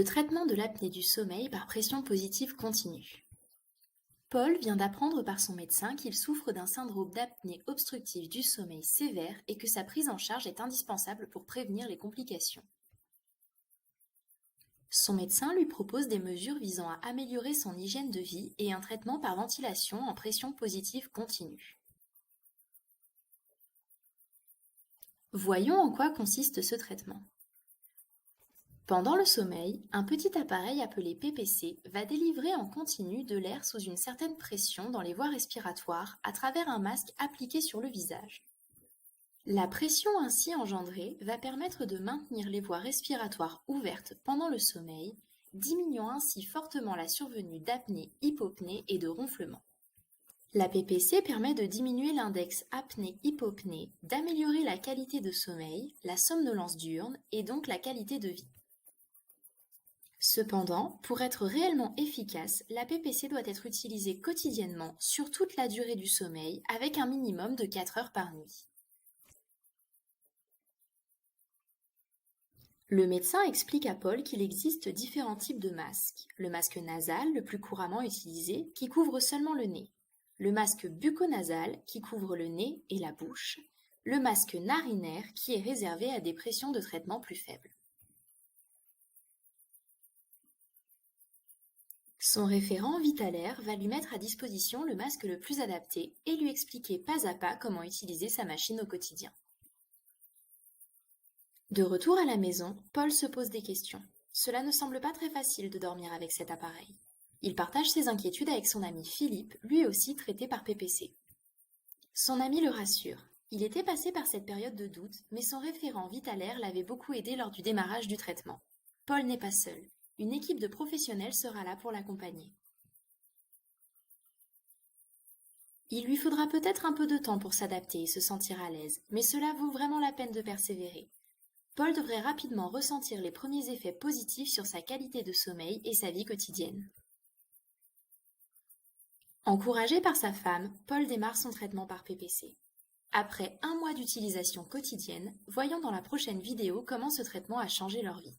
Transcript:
Le traitement de l'apnée du sommeil par pression positive continue. Paul vient d'apprendre par son médecin qu'il souffre d'un syndrome d'apnée obstructive du sommeil sévère et que sa prise en charge est indispensable pour prévenir les complications. Son médecin lui propose des mesures visant à améliorer son hygiène de vie et un traitement par ventilation en pression positive continue. Voyons en quoi consiste ce traitement. Pendant le sommeil, un petit appareil appelé PPC va délivrer en continu de l'air sous une certaine pression dans les voies respiratoires à travers un masque appliqué sur le visage. La pression ainsi engendrée va permettre de maintenir les voies respiratoires ouvertes pendant le sommeil, diminuant ainsi fortement la survenue d'apnée, hypopnée et de ronflement. La PPC permet de diminuer l'index apnée-hypopnée, d'améliorer la qualité de sommeil, la somnolence diurne et donc la qualité de vie. Cependant, pour être réellement efficace, la PPC doit être utilisée quotidiennement sur toute la durée du sommeil avec un minimum de 4 heures par nuit. Le médecin explique à Paul qu'il existe différents types de masques. Le masque nasal, le plus couramment utilisé, qui couvre seulement le nez. Le masque bucco-nasal, qui couvre le nez et la bouche. Le masque narinaire, qui est réservé à des pressions de traitement plus faibles. Son référent Vitalaire va lui mettre à disposition le masque le plus adapté et lui expliquer pas à pas comment utiliser sa machine au quotidien. De retour à la maison, Paul se pose des questions. Cela ne semble pas très facile de dormir avec cet appareil. Il partage ses inquiétudes avec son ami Philippe, lui aussi traité par PPC. Son ami le rassure. Il était passé par cette période de doute, mais son référent Vitalaire l'avait beaucoup aidé lors du démarrage du traitement. Paul n'est pas seul. Une équipe de professionnels sera là pour l'accompagner. Il lui faudra peut-être un peu de temps pour s'adapter et se sentir à l'aise, mais cela vaut vraiment la peine de persévérer. Paul devrait rapidement ressentir les premiers effets positifs sur sa qualité de sommeil et sa vie quotidienne. Encouragé par sa femme, Paul démarre son traitement par PPC. Après 1 mois d'utilisation quotidienne, voyons dans la prochaine vidéo comment ce traitement a changé leur vie.